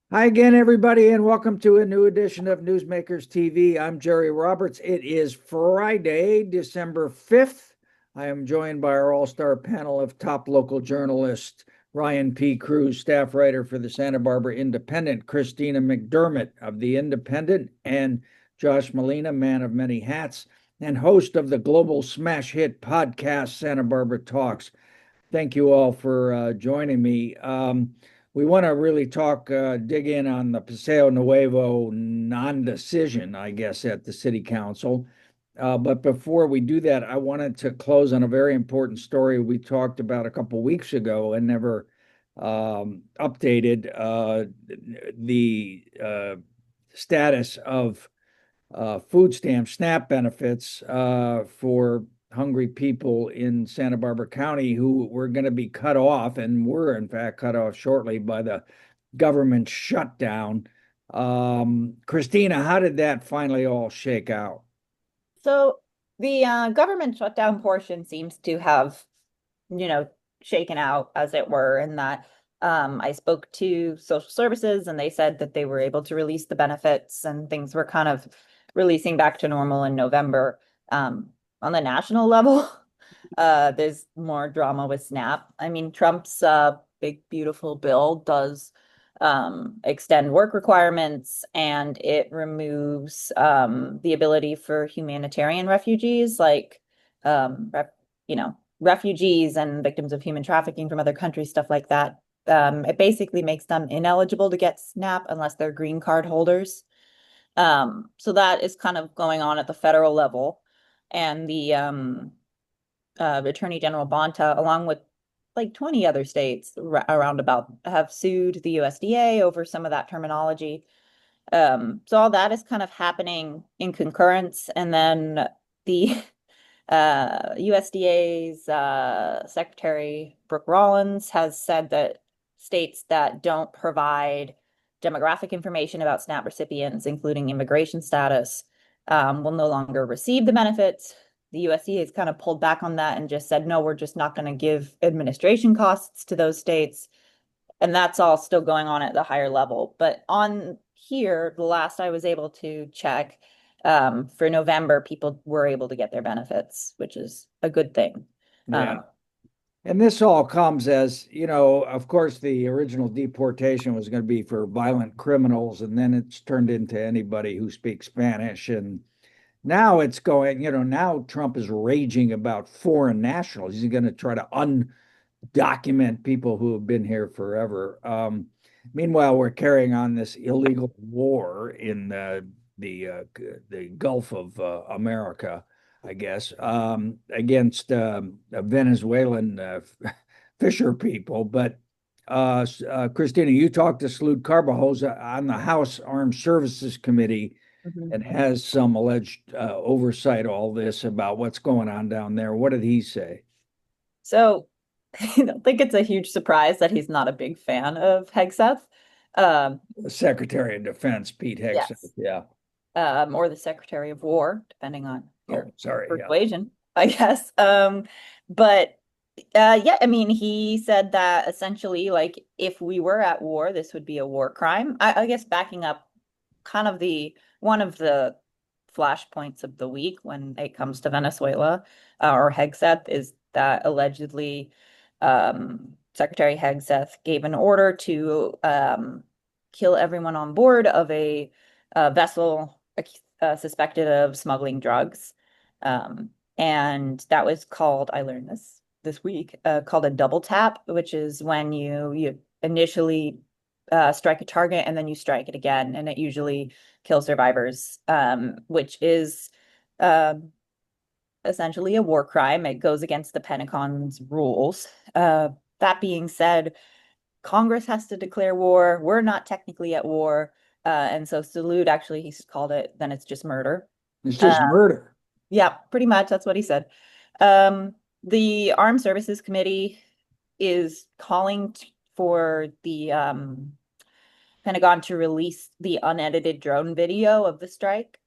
Hi again, everybody, and welcome to a new edition of Newsmakers TV. I'm Jerry Roberts. It is Friday, December 5th. I am joined by our all-star panel of top local journalists, Ryan P. Cruz, staff writer for the Santa Barbara Independent, Christina McDermott of the Independent, and Josh Molina, man of many hats, and host of the global smash hit podcast, Santa Barbara Talks. Thank you all for joining me. We want to really dig in on the Paseo Nuevo non-decision, I guess, at the city council. But before we do that, I wanted to close on a very important story we talked about a couple weeks ago and never updated the status of food stamp SNAP benefits for hungry people in Santa Barbara County who were going to be cut off and were in fact cut off shortly by the government shutdown. Christina, how did that finally all shake out? So the government shutdown portion seems to have, you know, shaken out, as it were, in that I spoke to social services and they said that they were able to release the benefits and things were kind of releasing back to normal in November. On the national level, there's more drama with SNAP. I mean, Trump's big, beautiful bill does extend work requirements and it removes the ability for humanitarian refugees, like you know, refugees and victims of human trafficking from other countries, stuff like that. It basically makes them ineligible to get SNAP unless they're green card holders. So that is kind of going on at the federal level. And the Attorney General Bonta, along with like 20 other states around about, have sued the USDA over some of that terminology. So all that is kind of happening in concurrence. And then the USDA's Secretary Brooke Rollins has said that states that don't provide demographic information about SNAP recipients, including immigration status, will no longer receive the benefits. The USDA has kind of pulled back on that and just said, no, we're just not going to give administration costs to those states. And that's all still going on at the higher level. But on here, the last I was able to check, for November, people were able to get their benefits, which is a good thing. Yeah. And this all comes as, of course, the original deportation was going to be for violent criminals, and then it's turned into anybody who speaks Spanish. And now it's going, now Trump is raging about foreign nationals. He's going to try to undocument people who have been here forever. Meanwhile, we're carrying on this illegal war in the Gulf of America, I guess, against Venezuelan fisher people. But Christina, you talked to Salud Carbajosa on the House Armed Services Committee Mhm. and has some alleged oversight all this about what's going on down there. What did he say? So I don't think it's a huge surprise that he's not a big fan of Hegseth. Um, Secretary of Defense Pete Hegseth. yes. Yeah. Or the Secretary of War, depending on Oh, your sorry. Yeah. persuasion, I guess. But yeah, I mean, he said that essentially, like, if we were at war, this would be a war crime. I guess backing up kind of the one of the flashpoints of the week when it comes to Venezuela or Hegseth is that allegedly Secretary Hegseth gave an order to kill everyone on board of a vessel suspected of smuggling drugs. And that was called, I learned this week, called a double tap, which is when you initially strike a target and then you strike it again, and it usually kills survivors, which is um, essentially a war crime. It goes against the Pentagon's rules. That being said, Congress has to declare war. We're not technically at war. And so Salute actually, he's called it, then it's just murder. It's Uh, just murder. yeah, pretty much. That's what he said. Um, the Armed Services Committee is calling for the Pentagon to release the unedited drone video of the strike.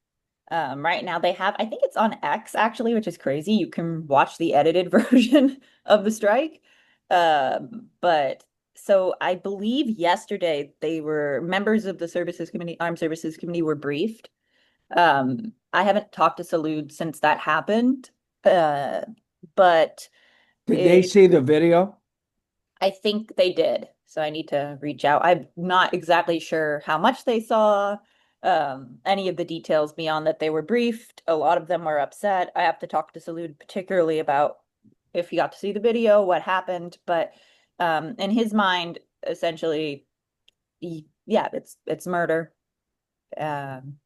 Right now they have, I think it's on X actually, which is crazy. You can watch the edited version of the strike. But So I believe yesterday they were members of the services committee, armed services committee were briefed. I haven't talked to Salud since that happened. Uh, but Did they it, see the video? I think they did. So I need to reach out. I'm not exactly sure how much they saw, any of the details beyond that they were briefed. A lot of them were upset. I have to talk to Salud particularly about if he got to see the video, what happened. But in his mind, essentially, yeah, it's murder. Um,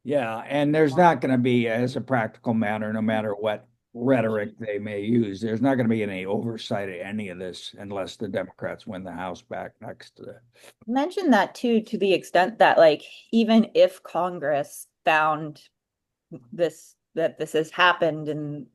Yeah, and there's not going to be, as a practical matter, no matter what rhetoric they may use, there's not going to be any oversight of any of this unless the Democrats win the House back next to the. mention that too, to the extent that like even if Congress found that this has happened and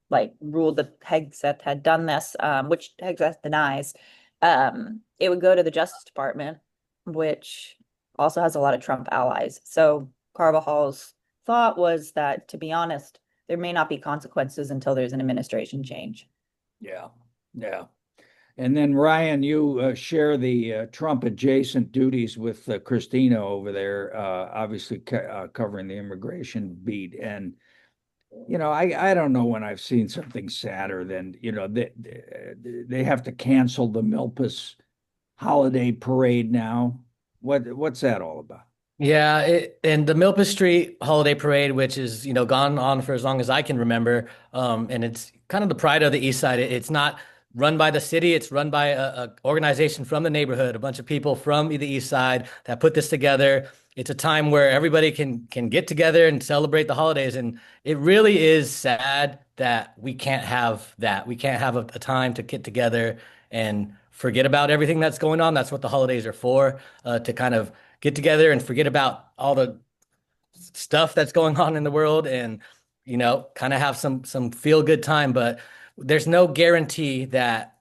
like ruled that Hegseth had done this, which Hegseth denies, it would go to the Justice Department, which also has a lot of Trump allies. So Carvajal's thought was that, to be honest, there may not be consequences until there's an administration change. Yeah, yeah. And then Ryan, you share the Trump adjacent duties with Christina over there, obviously covering the immigration beat. And I don't know when I've seen something sadder than they have to cancel the Milpas holiday parade now. What's that all about? Yeah, and the Milpas Street Holiday Parade, which is, gone on for as long as I can remember, and it's kind of the pride of the East Side. It's not run by the city; it's run by a organization from the neighborhood, a bunch of people from the East Side that put this together. It's a time where everybody can get together and celebrate the holidays, and it really is sad that we can't have that. We can't have a time to get together and forget about everything that's going on. That's what the holidays are for, to kind of get together and forget about all the stuff that's going on in the world and kind of have some feel good time. But there's no guarantee that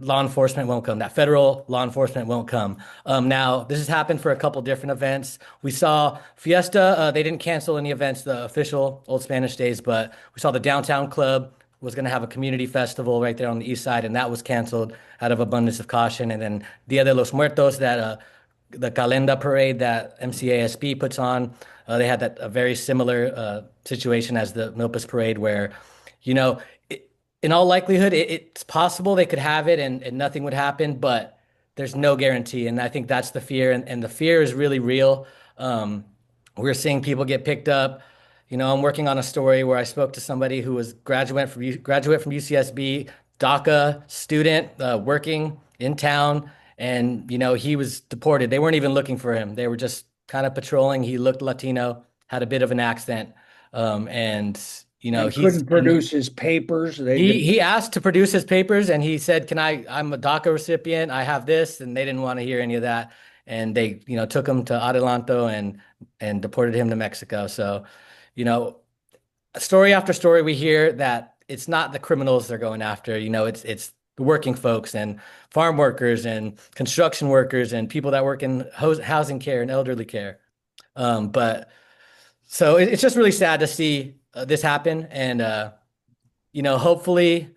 law enforcement won't come, that federal law enforcement won't come. Now, this has happened for a couple different events. We saw Fiesta, they didn't cancel any events, the official Old Spanish Days, but we saw the Downtown Club was going to have a community festival right there on the east side, and that was canceled out of abundance of caution. And then Dia de los Muertos, that the Calenda parade that MCASB puts on, they had a very similar situation as the Milpas parade, where, you know, in all likelihood, it's possible they could have it and nothing would happen, but there's no guarantee. And I think that's the fear. And the fear is really real. We're seeing people get picked up. I'm working on a story where I spoke to somebody who was graduate from UCSB, DACA student, working in town, and he was deported. They weren't even looking for him. They were just kind of patrolling. He looked Latino, had a bit of an accent, and And he's couldn't produce his papers. They he didn't. he asked to produce his papers, and he said, "Can I'm a DACA recipient. I have this," and they didn't want to hear any of that, and they took him to Adelanto and deported him to Mexico. So, you know, story after story, we hear that it's not the criminals they're going after. It's the working folks and farm workers and construction workers and people that work in housing care and elderly care. But so it's just really sad to see this happen, and hopefully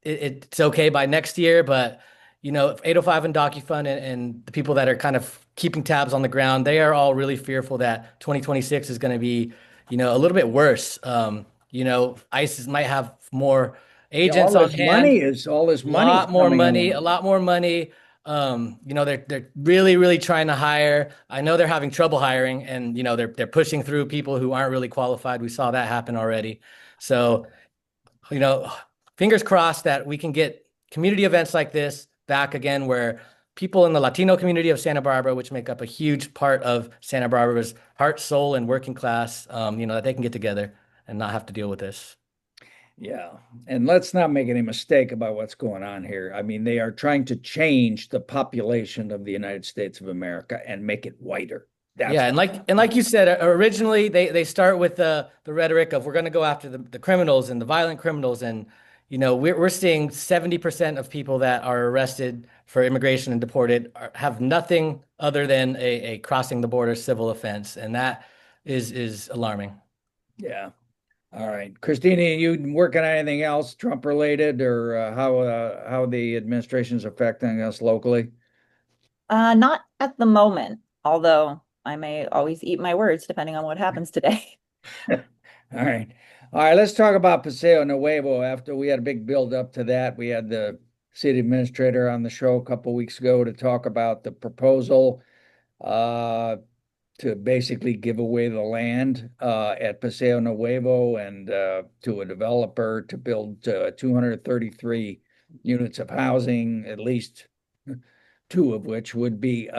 it's okay by next year. But 805 and DocuFund and the people that are kind of keeping tabs on the ground, they are all really fearful that 2026 is going to be a little bit worse. ISIS might have more Yeah, agents on hand, all this money is coming a in. lot more money. They're really, really trying to hire. I know they're having trouble hiring, and they're pushing through people who aren't really qualified. We saw that happen already. So, you know, fingers crossed that we can get community events like this back again, where people in the Latino community of Santa Barbara, which make up a huge part of Santa Barbara's heart, soul, and working class, that they can get together and not have to deal with this. Yeah. And let's not make any mistake about what's going on here. I mean, they are trying to change the population of the United States of America and make it whiter. That's Yeah, what. and like you said, originally they start with the rhetoric of we're going to go after the criminals and the violent criminals, and we're seeing 70% of people that are arrested for immigration and deported have nothing other than a crossing the border civil offense, and that is alarming. Yeah. All right. Christina, you working on anything else Trump related or how the administration's affecting us locally? Not at the moment, although I may always eat my words depending on what happens today. All right. All right, let's talk about Paseo Nuevo. After we had a big build up to that, we had the city administrator on the show a couple weeks ago to talk about the proposal uh, to basically give away the land at Paseo Nuevo and to a developer to build 233 units of housing, at least two of which would be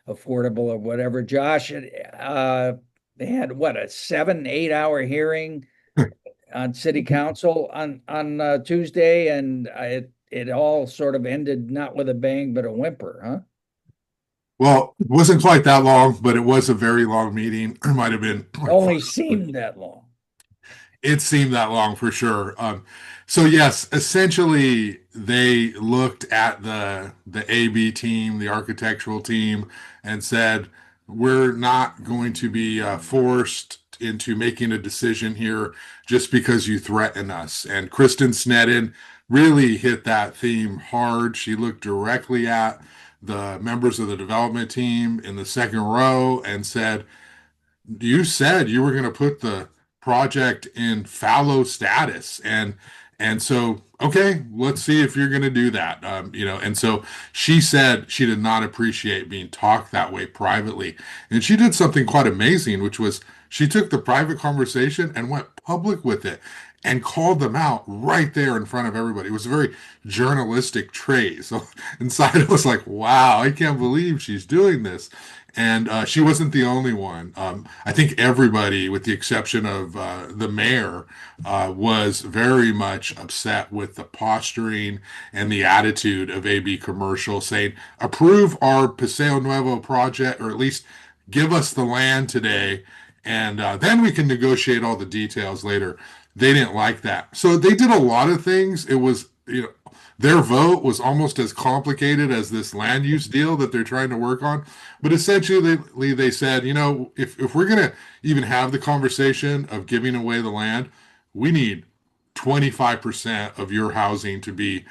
affordable or whatever. Josh, they had what, a 7, 8 hour hearing on city council on Tuesday, and it all sort of ended not with a bang but a whimper, huh? Well, it wasn't quite that long, but it was a very long meeting. It might have been like Only seemed that long. it seemed that long for sure. So yes, essentially they looked at the AB team, the architectural team, and said, "We're not going to be forced into making a decision here just because you threaten us." And Kristen Sneddon really hit that theme hard. She looked directly at the members of the development team in the second row and said, you said you were going to put the project in fallow status, and so okay, let's see if you're going to do that. And so she said she did not appreciate being talked that way privately, and she did something quite amazing, which was she took the private conversation and went public with it and called them out right there in front of everybody. It was a very journalistic trait. So inside I was like, wow, I can't believe she's doing this. And she wasn't the only one. I think everybody, with the exception of the mayor, was very much upset with the posturing and the attitude of AB Commercial, saying, approve our Paseo Nuevo project, or at least give us the land today, and then we can negotiate all the details later. They didn't like that. So they did a lot of things. It was, their vote was almost as complicated as this land use deal that they're trying to work on. But essentially, they said, if we're going to even have the conversation of giving away the land, we need 25% of your housing to be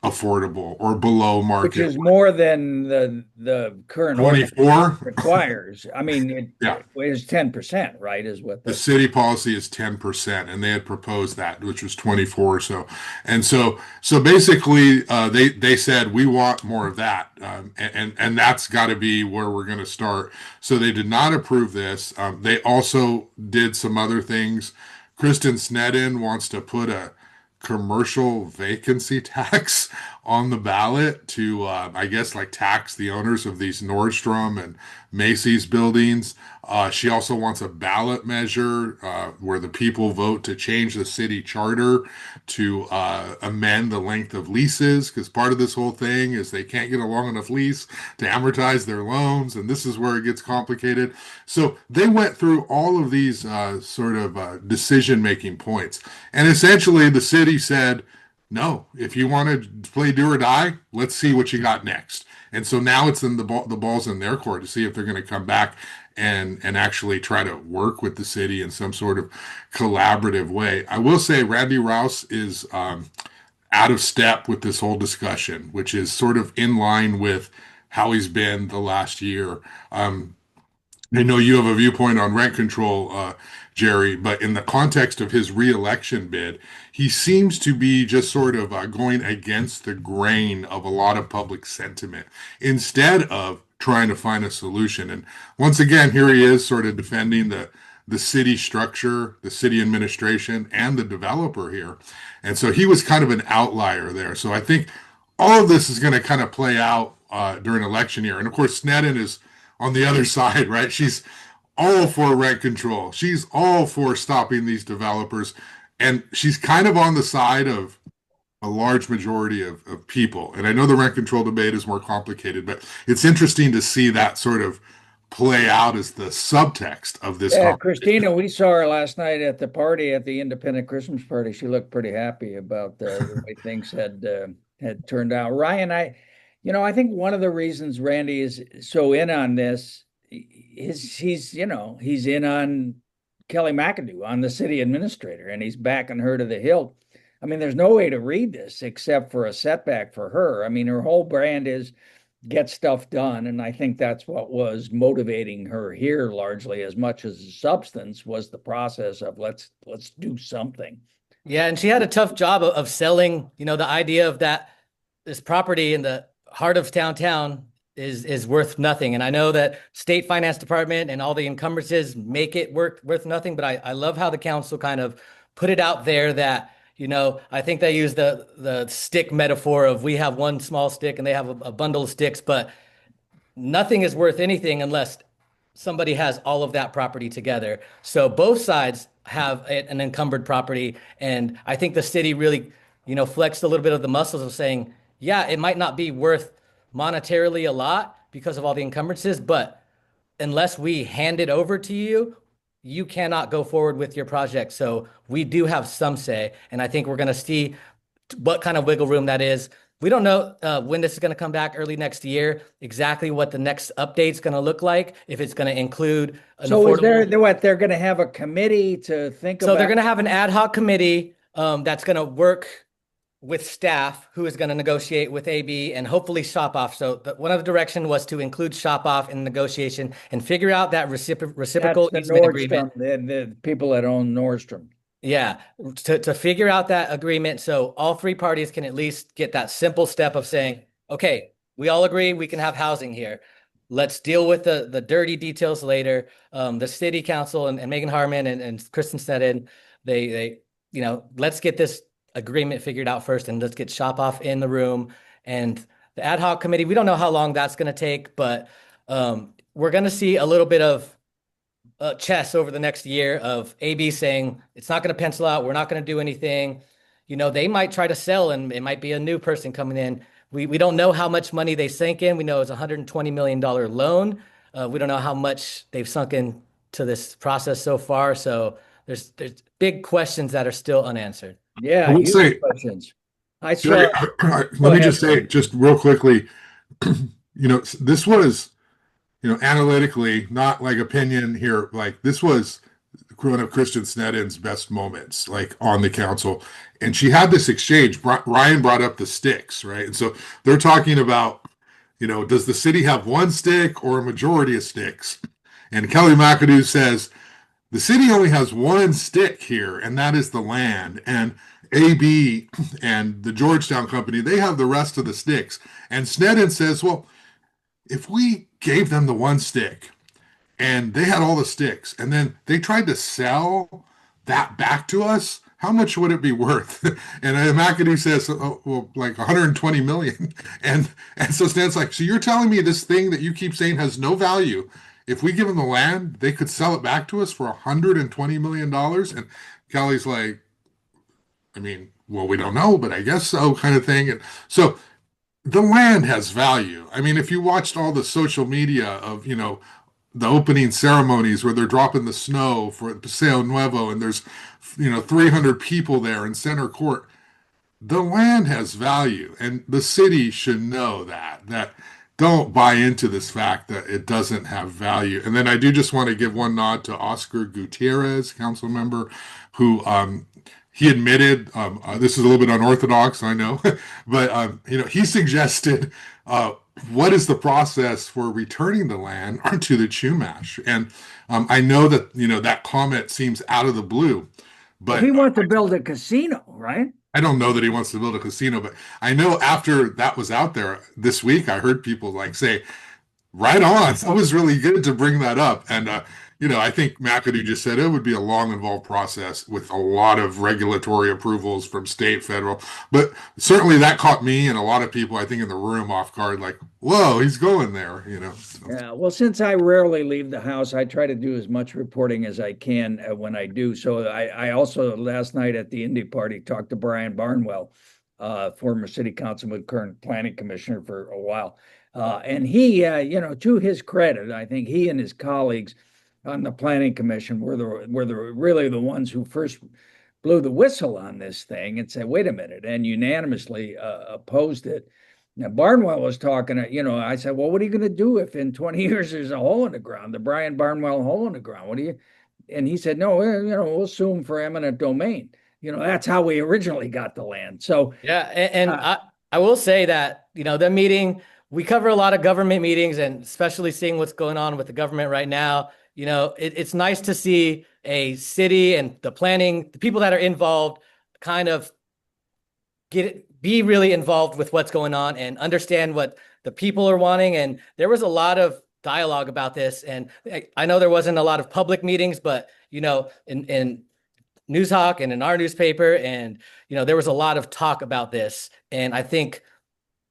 affordable or below Which market. is more than the current ordinance 24? requires. I mean, Yeah. it is 10%, right? Is what The the city policy is 10%, and they had proposed that, which was 24 or so. And so basically, they said we want more of that, and that's got to be where we're going to start. So they did not approve this. They also did some other things. Kristen Sneddon wants to put a commercial vacancy tax on the ballot to, I guess, like tax the owners of these Nordstrom and Macy's buildings. She also wants a ballot measure where the people vote to change the city charter to amend the length of leases, because part of this whole thing is they can't get a long enough lease to amortize their loans, and this is where it gets complicated. So they went through all of these sort of decision-making points, and essentially the city said, no, if you want to play do or die, let's see what you got next. And so now it's in the ball's in their court to see if they're going to come back and actually try to work with the city in some sort of collaborative way. I will say Randy Rouse is out of step with this whole discussion, which is sort of in line with how he's been the last year. I know you have a viewpoint on rent control, Jerry, but in the context of his reelection bid, he seems to be just sort of going against the grain of a lot of public sentiment instead of trying to find a solution. And once again, here he is sort of defending the city structure, the city administration, and the developer here. And so he was kind of an outlier there. So I think all of this is going to kind of play out during election year. And of course, Sneddon is on the other side, right? She's all for rent control. She's all for stopping these developers. And she's kind of on the side of a large majority of people. And I know the rent control debate is more complicated, but it's interesting to see that sort of play out as the subtext of this Yeah, conversation. Christina, we saw her last night at the party at the independent Christmas party. She looked pretty happy about the way things had turned out. Ryan, I think one of the reasons Randy is so in on this is he's in on Kelly McAdoo on the city administrator, and he's backing her to the hilt. I mean, there's no way to read this except for a setback for her. I mean, her whole brand is get stuff done, and I think that's what was motivating her here largely, as much as the substance was the process of let's do something. Yeah, and she had a tough job of selling, the idea of that this property in the heart of downtown is worth nothing. And I know that state finance department and all the encumbrances make it worth nothing, but I love how the council kind of put it out there that, I think they use the stick metaphor of we have one small stick and they have a bundle of sticks, but nothing is worth anything unless somebody has all of that property together. So both sides have an encumbered property. And I think the city really, flexed a little bit of the muscles of saying, yeah, it might not be worth monetarily a lot because of all the encumbrances, but unless we hand it over to you, you cannot go forward with your project. So we do have some say. And I think we're going to see what kind of wiggle room that is. We don't know when this is going to come back early next year, exactly what the next update's going to look like, if it's going to include an So is affordable. they're going to have a committee to think So about? they're going to have an ad hoc committee that's going to work with staff who is going to negotiate with AB and hopefully shop off. So one of the direction was to include shop off in negotiation and figure out that reciprocal That's the easement agreement. Nordstrom, the people that own Nordstrom. Yeah, to figure out that agreement so all three parties can at least get that simple step of saying, okay, we all agree we can have housing here. Let's deal with the dirty details later. The city council and Megan Harmon and Kristen Sneddon, they let's get this agreement figured out first and let's get shop off in the room. And the ad hoc committee, we don't know how long that's going to take, but we're going to see a little bit of chess over the next year of AB saying it's not going to pencil out. We're not going to do anything. They might try to sell and it might be a new person coming in. We don't know how much money they sank in. We know it's a $120 million loan. We don't know how much they've sunk into this process so far. So there's big questions that are still unanswered. Yeah, I would huge say, questions. I saw. Jerry, let me ahead, just say, Jerry. just real quickly, this was, analytically, not like opinion here, like this was one of Kristen Sneddon's best moments, like on the council. And she had this exchange. Ryan brought up the sticks, right? And so they're talking about, does the city have one stick or a majority of sticks? And Kelly McAdoo says, the city only has one stick here, and that is the land. And AB and the Georgetown Company, they have the rest of the sticks. And Sneddon says, well, if we gave them the one stick and they had all the sticks and then they tried to sell that back to us, how much would it be worth? And McAdoo says, oh, well, like 120 million. And so Stan's like, so you're telling me this thing that you keep saying has no value, if we give them the land, they could sell it back to us for $120 million? And Kelly's like, I mean, well, we don't know, but I guess so, kind of thing. And so the land has value. I mean, if you watched all the social media of, the opening ceremonies where they're dropping the snow for Paseo Nuevo and there's, 300 people there in center court, the land has value and the city should know that don't buy into this fact that it doesn't have value. And then I do just want to give one nod to Oscar Gutierrez, council member, who he admitted this is a little bit unorthodox, I know, but he suggested what is the process for returning the land to the Chumash? And I know that that comment seems out of the blue, but He wants to build a casino, right? I don't know that he wants to build a casino, but I know after that was out there this week, I heard people like say, right on. That was really good to bring that up. And, I think McAdoo just said it would be a long, involved process with a lot of regulatory approvals from state, federal. But certainly that caught me and a lot of people, I think, in the room off guard, like, whoa, he's going there, So. Yeah. Well, since I rarely leave the house, I try to do as much reporting as I can when I do. So I also last night at the Indy party talked to Brian Barnwell, former city councilman, current planning commissioner for a while. And he, to his credit, I think he and his colleagues on the planning commission were really the ones who first blew the whistle on this thing and said, wait a minute, and unanimously opposed it. Now, Barnwell was talking, I said, well, what are you going to do if in 20 years there's a hole in the ground, the Brian Barnwell hole in the ground? And he said, no, we'll sue him for eminent domain. That's how we originally got the land. So, Yeah, and uh, I will say that, the meeting, we cover a lot of government meetings, and especially seeing what's going on with the government right now, it's nice to see a city and the planning, the people that are involved kind of be really involved with what's going on and understand what the people are wanting. And there was a lot of dialogue about this. And I know there wasn't a lot of public meetings, but, in News Hawk and in our newspaper, and there was a lot of talk about this, and I think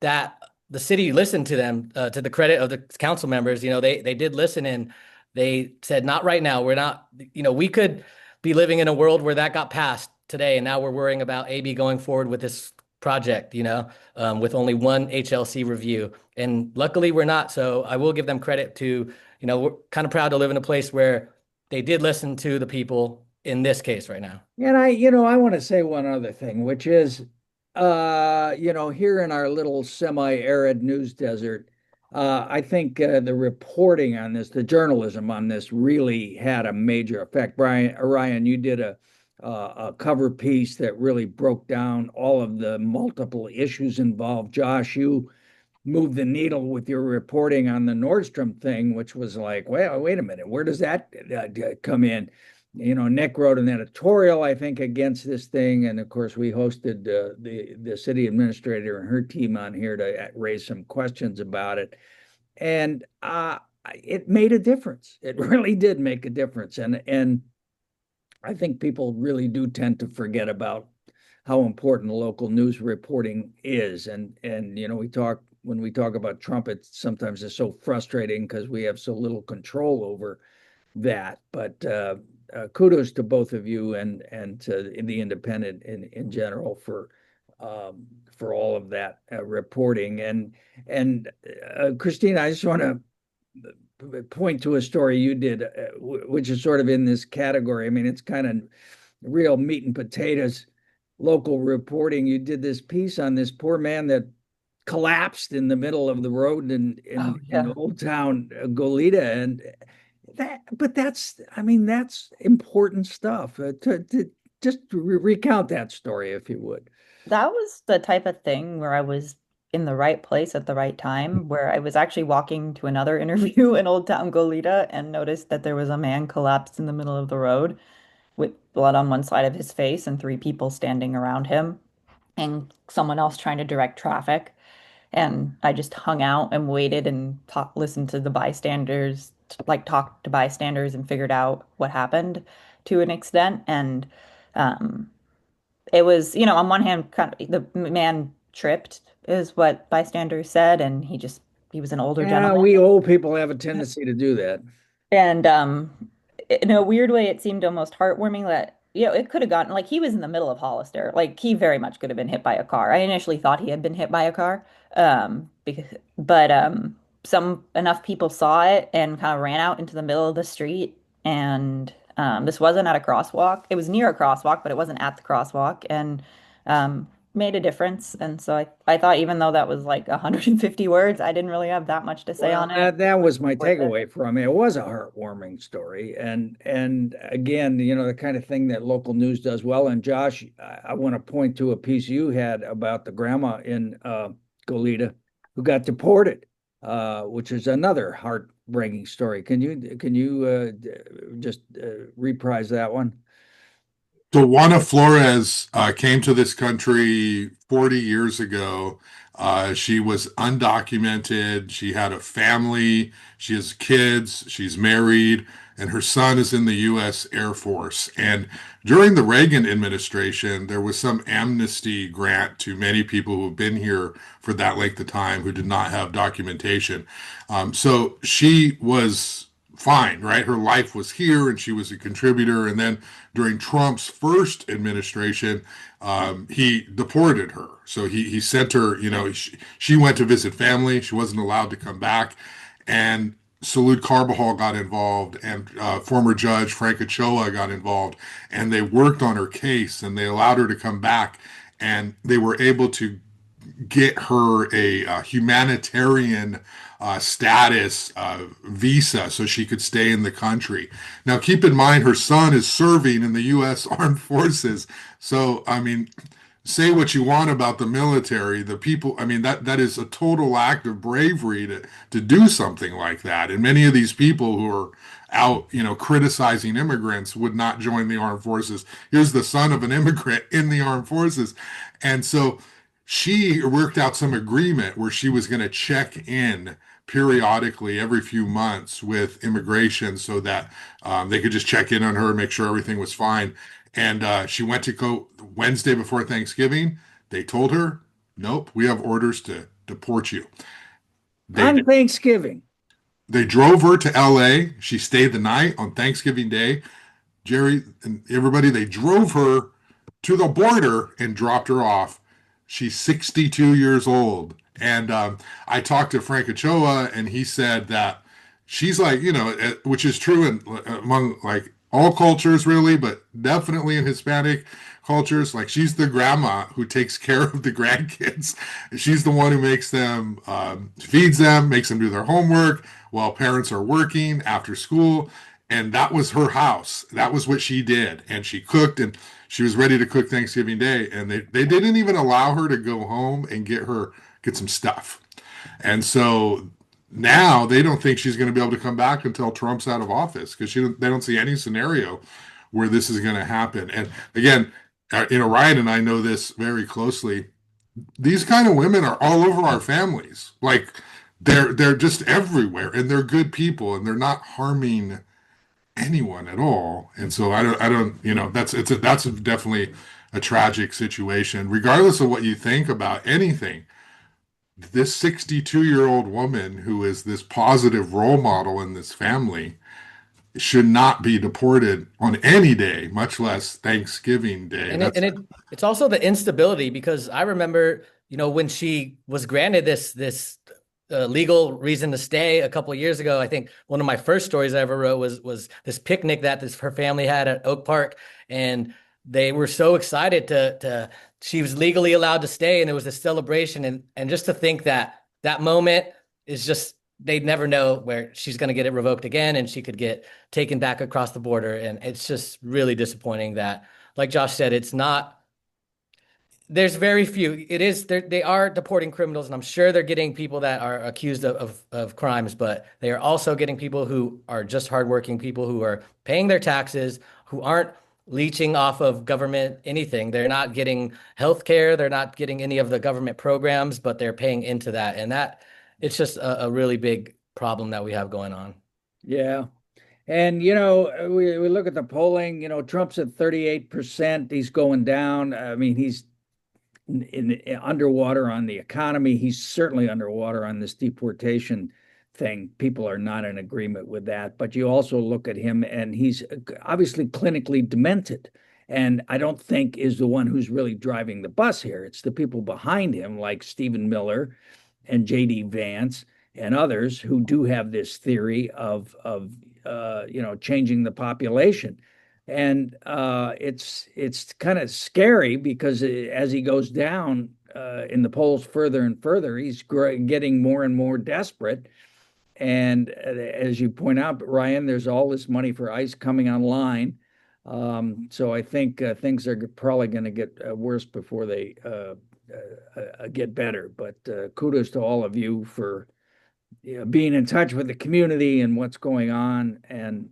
that the city listened to them, to the credit of the council members. They did listen, and they said, not right now. We're not, we could be living in a world where that got passed today, and now we're worrying about AB going forward with this project, with only one HLC review, and luckily we're not. So I will give them credit to, we're kind of proud to live in a place where they did listen to the people in this case right now. and I want to say one other thing, which is, here in our little semi-arid news desert, I think the reporting on this, the journalism on this, really had a major effect. Ryan, you did a cover piece that really broke down all of the multiple issues involved. Josh, you moved the needle with your reporting on the Nordstrom thing, which was like, well, wait a minute, where does that come in? Nick wrote an editorial, I think, against this thing, and of course, we hosted the city administrator and her team on here to raise some questions about it, and it made a difference. It really did make a difference, and I think people really do tend to forget about how important local news reporting is, and when we talk about Trump, it sometimes is so frustrating because we have so little control over that. But kudos to both of you and to the Independent in general for all of that reporting. And Christina, I just want to point to a story you did, which is sort of in this category. I mean, it's kind of real meat and potatoes local reporting. You did this piece on this poor man that collapsed in the middle of the road in Old Town Goleta, and that's important stuff. To just recount that story, if you would. That was the type of thing where I was in the right place at the right time, where I was actually walking to another interview in Old Town Goleta and noticed that there was a man collapsed in the middle of the road with blood on one side of his face and three people standing around him and someone else trying to direct traffic. And I just hung out and waited and listened to the bystanders, like talked to bystanders and figured out what happened to an extent. And um, it was, on one hand, kind of, the man tripped, is what bystanders said, and he was an older Yeah, gentleman. we old people have a tendency to do that. And in a weird way, it seemed almost heartwarming that, it could have gotten, like, he was in the middle of Hollister. Like, he very much could have been hit by a car. I initially thought he had been hit by a car. But some enough people saw it and kind of ran out into the middle of the street. And this wasn't at a crosswalk. It was near a crosswalk, but it wasn't at the crosswalk. And made a difference. And so I thought, even though that was like 150 words, I didn't really have that much to say Well, on it. that was my Worth it. takeaway from it. It was a heartwarming story, and again, the kind of thing that local news does well. And Josh, I want to point to a piece you had about the grandma in Goleta who got deported, which is another heartbreaking story. Can you just reprise that one? So Juana Flores came to this country 40 years ago. She was undocumented. She had a family. She has kids. She's married, and her son is in the U.S. Air Force. And during the Reagan administration, there was some amnesty grant to many people who have been here for that length of time who did not have documentation. So she was fine, right? Her life was here and she was a contributor. And then during Trump's first administration, he deported her. So he sent her, she went to visit family. She wasn't allowed to come back. And Salud Carbajal got involved, and former judge Frank Ochoa got involved, and they worked on her case and they allowed her to come back, and they were able to get her a humanitarian status visa so she could stay in the country. Now, keep in mind, her son is serving in the U.S. Armed Forces. So, I mean, say what you want about the military, the people, I mean, that is a total act of bravery to do something like that. And many of these people who are out, criticizing immigrants would not join the armed forces. Here's the son of an immigrant in the armed forces. And so she worked out some agreement where she was going to check in periodically every few months with immigration so that they could just check in on her, make sure everything was fine. And she went to go Wednesday before Thanksgiving. They told her, nope, we have orders to deport you. On Thanksgiving. They drove her to LA. She stayed the night on Thanksgiving Day. Jerry and everybody, they drove her to the border and dropped her off. She's 62 years old. And I talked to Frank Ochoa, and he said that she's like, which is true among like all cultures really, but definitely in Hispanic cultures. Like, she's the grandma who takes care of the grandkids. She's the one who makes them, feeds them, makes them do their homework while parents are working after school. And that was her house. That was what she did. And she cooked, and she was ready to cook Thanksgiving Day. And they didn't even allow her to go home and get some stuff. And so now they don't think she's going to be able to come back until Trump's out of office, because they don't see any scenario where this is going to happen. And again, Ryan and I know this very closely. These kind of women are all over our families. Like, they're just everywhere, and they're good people, and they're not harming anyone at all. And so I don't, that's definitely a tragic situation, regardless of what you think about anything. This 62-year-old woman who is this positive role model in this family should not be deported on any day, much less Thanksgiving Day. It's also the instability, because I remember, when she was granted this legal reason to stay a couple of years ago. I think one of my first stories I ever wrote was this picnic that her family had at Oak Park, and they were so excited to she was legally allowed to stay, and it was a celebration, and just to think that moment is just, they'd never know where she's going to get it revoked again, and she could get taken back across the border. And it's just really disappointing that, like Josh said, there's very few. They are deporting criminals, and I'm sure they're getting people that are accused of crimes, but they are also getting people who are just hardworking people who are paying their taxes, who aren't leeching off of government anything. They're not getting health care. They're not getting any of the government programs, but they're paying into that. And it's just a really big problem that we have going on. Yeah. And, we look at the polling, Trump's at 38%. He's going down. I mean, he's underwater on the economy. He's certainly underwater on this deportation thing. People are not in agreement with that. But you also look at him, and he's obviously clinically demented, and I don't think is the one who's really driving the bus here. It's the people behind him, like Stephen Miller and J.D. Vance and others, who do have this theory of changing the population. And it's kind of scary, because as he goes down in the polls further and further, he's getting more and more desperate. And as you point out, Ryan, there's all this money for ICE coming online. So I think things are probably going to get worse before they get better. But kudos to all of you for being in touch with the community and what's going on, and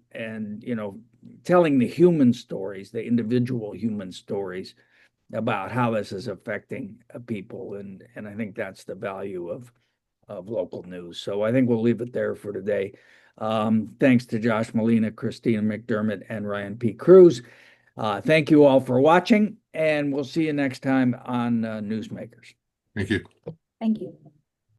telling the human stories, the individual human stories about how this is affecting people. And I think that's the value of local news. So I think we'll leave it there for today. Thanks to Josh Molina, Christina McDermott, and Ryan P. Cruz. Thank you all for watching, and we'll see you next time on Newsmakers. Thank you. Thank you.